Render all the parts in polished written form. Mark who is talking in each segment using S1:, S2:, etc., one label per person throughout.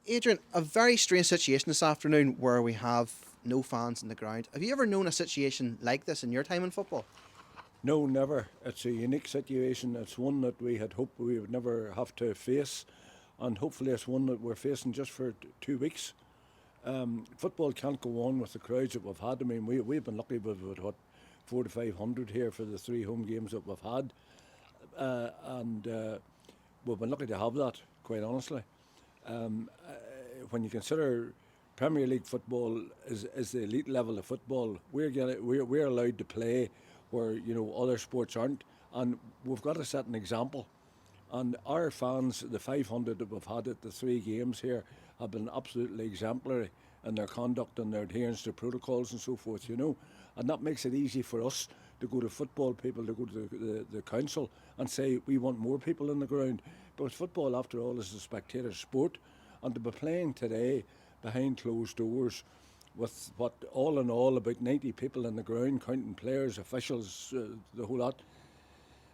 S1: Adrian, a very strange situation this afternoon where we have no fans in the ground. Have you ever known a situation like this in your time in football?
S2: No, never. It's a unique situation. It's one that we had hoped we would never have to face, and hopefully it's one that we're facing just for 2 weeks. Football can't go on with the crowds that we've had. I mean, we've been lucky with what 400 to 500 here for the 3 home games that we've had, and we've been lucky to have that. Quite honestly, when you consider Premier League football is the elite level of football, we're allowed to play where other sports aren't, and we've got to set an example. And our fans, the 500 that we've had at the 3 games here, have been absolutely exemplary in their conduct and their adherence to protocols and so forth, And that makes it easy for us to go to football people, to go to the council and say we want more people in the ground. But football, after all, is a spectator sport. And to be playing today behind closed doors with what, all in all, about 90 people in the ground, counting players, officials, the whole lot,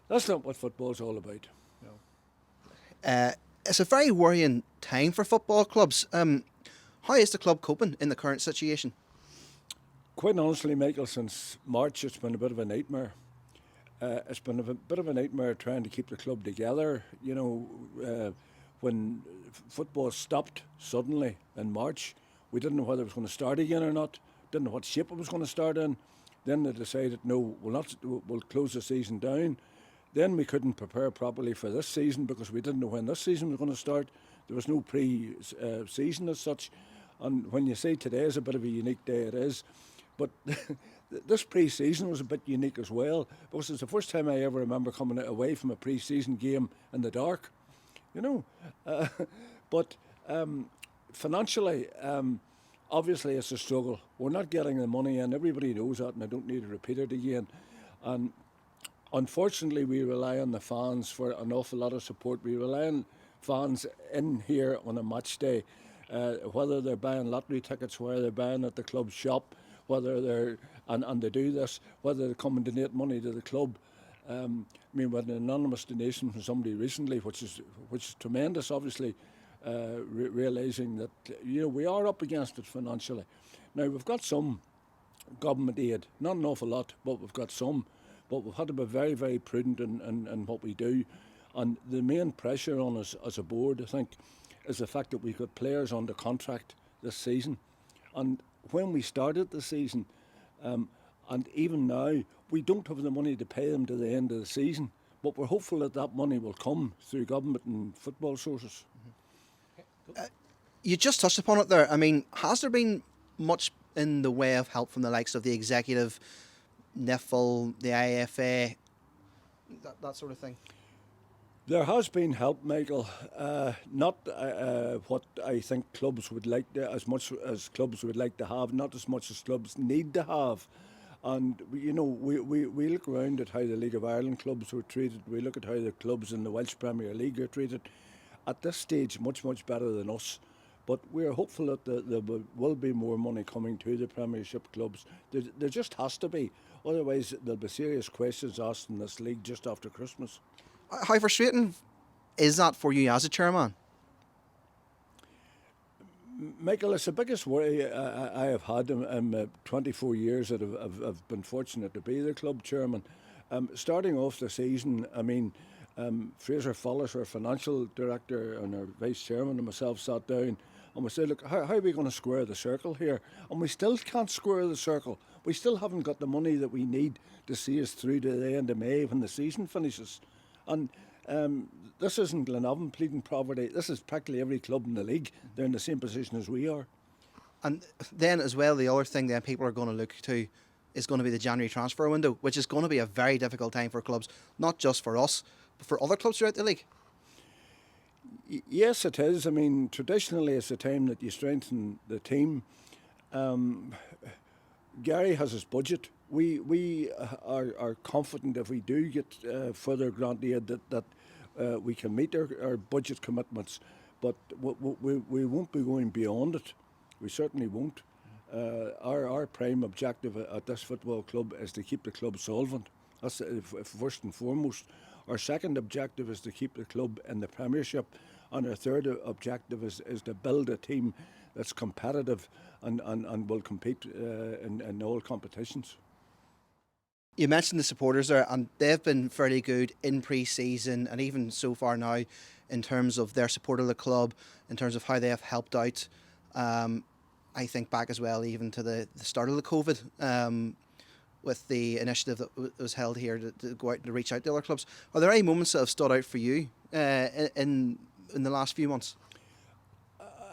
S2: that's not what football's all about.
S1: It's a very worrying time for football clubs. How is the club coping in the current situation?
S2: Quite honestly, Michael, since March it's been a bit of a nightmare. It's been a bit of a nightmare trying to keep the club together. When football stopped suddenly in March, we didn't know whether it was going to start again or not. Didn't know what shape it was going to start in. Then they decided, no, we'll close the season down. Then we couldn't prepare properly for this season because we didn't know when this season was going to start. There was no pre-season as such. And when you say today is a bit of a unique day, it is. But this pre-season was a bit unique as well, because it's the first time I ever remember coming away from a pre-season game in the dark, But financially, obviously it's a struggle. We're not getting the money in. Everybody knows that, and I don't need to repeat it again. And unfortunately, we rely on the fans for an awful lot of support. We rely on fans in here on a match day, whether they're buying lottery tickets, whether they're buying at the club shop, whether they're and they do this, whether they come and donate money to the club. I mean, with an anonymous donation from somebody recently, which is tremendous, obviously, realising that we are up against it financially. Now we've got some government aid, not an awful lot, but we've got some. But we've had to be very, very prudent in what we do. And the main pressure on us as a board, I think, is the fact that we've got players under contract this season. And when we started the season, and even now, we don't have the money to pay them to the end of the season. But we're hopeful that that money will come through government and football sources.
S1: You just touched upon it there. I mean, has there been much in the way of help from the likes of the executive, NIFL, the IFA, that sort of thing?
S2: There has been help, Michael. Not what I think clubs would like to, as much as clubs would like to have, not as much as clubs need to have. And we look around at how the League of Ireland clubs were treated. We look at how the clubs in the Welsh Premier League are treated. At this stage, much better than us. But we're hopeful that there will be more money coming to the Premiership clubs. There just has to be. Otherwise, there'll be serious questions asked in this league just after Christmas.
S1: How frustrating is that for you as a chairman?
S2: Michael, it's the biggest worry I have had in 24 years that I've been fortunate to be the club chairman. Starting off the season, I mean, Fraser Follis, our financial director, and our vice chairman and myself sat down and we said, look, how are we going to square the circle here? And we still can't square the circle. We still haven't got the money that we need to see us through to the end of May when the season finishes. And this isn't Glenavon pleading poverty. This is practically every club in the league. They're in the same position as we are.
S1: And then as well, the other thing that people are going to look to is going to be the January transfer window, which is going to be a very difficult time for clubs, not just for us, but for other clubs throughout the league.
S2: Yes, it is. I mean, traditionally it's a time that you strengthen the team. Gary has his budget. We are confident if we do get further grant aid that we can meet our budget commitments, but we won't be going beyond it. We certainly won't. Our prime objective at this football club is to keep the club solvent. That's first and foremost. Our second objective is to keep the club in the Premiership, And our third objective is to build a team that's competitive and will compete in all competitions.
S1: You mentioned the supporters there, and they've been fairly good in pre-season and even so far now in terms of their support of the club, in terms of how they have helped out. I think back as well even to the start of the COVID with the initiative that was held here to go out and to reach out to other clubs. Are there any moments that have stood out for you in the last few months?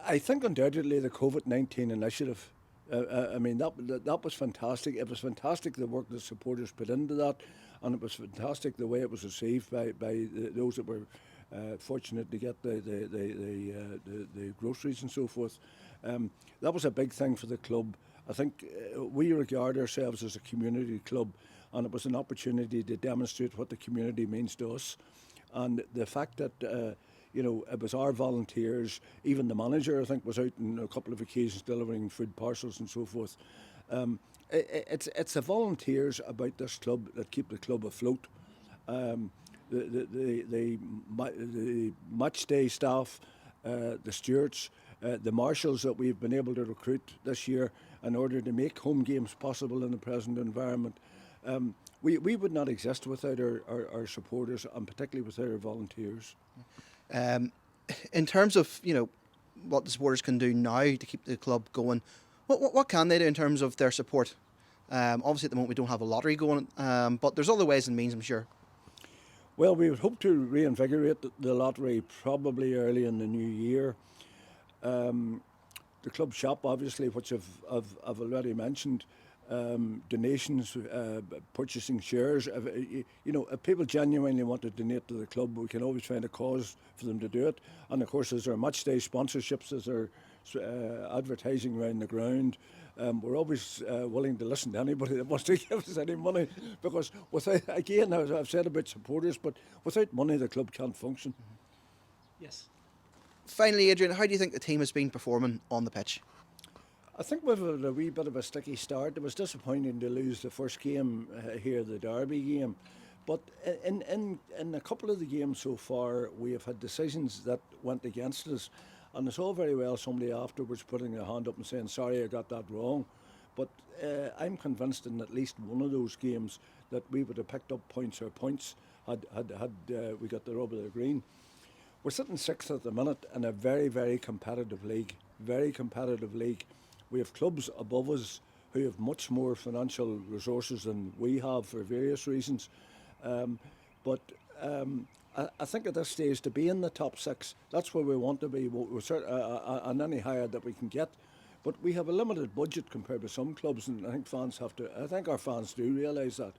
S2: I think undoubtedly the COVID-19 initiative. I mean, that was fantastic. It was fantastic the work the supporters put into that, and it was fantastic the way it was received by those that were fortunate to get the groceries and so forth. That was a big thing for the club. I think we regard ourselves as a community club, and it was an opportunity to demonstrate what the community means to us. And the fact that it was our volunteers, even the manager I think was out on a couple of occasions delivering food parcels and so forth. It's the volunteers about this club that keep the club afloat. The match day staff, the stewards, the marshals that we've been able to recruit this year in order to make home games possible in the present environment. We would not exist without our supporters, and particularly without our volunteers.
S1: In terms of what the supporters can do now to keep the club going, what can they do in terms of their support? Obviously at the moment we don't have a lottery going, but there's other ways and means, I'm sure.
S2: Well, we would hope to reinvigorate the lottery probably early in the new year. The club shop, obviously, which I've already mentioned, donations, purchasing shares. If people genuinely want to donate to the club, we can always find a cause for them to do it. And of course, there's our match day sponsorships, there's our advertising around the ground. We're always willing to listen to anybody that wants to give us any money, because without, again, as I've said about supporters, but without money the club can't function.
S1: Yes. Finally, Adrian, how do you think the team has been performing on the pitch?
S2: I think we've had a wee bit of a sticky start. It was disappointing to lose the first game here, the Derby game. But in a couple of the games so far, we have had decisions that went against us. And it's all very well somebody afterwards putting their hand up and saying, sorry, I got that wrong. But I'm convinced in at least one of those games that we would have picked up points had we got the rub of the green. We're sitting sixth at the minute in a very, very competitive league. Very competitive league. We have clubs above us who have much more financial resources than we have for various reasons. But I think at this stage, to be in the top six, that's where we want to be, and any higher that we can get. But we have a limited budget compared to some clubs, and I think our fans do realise that.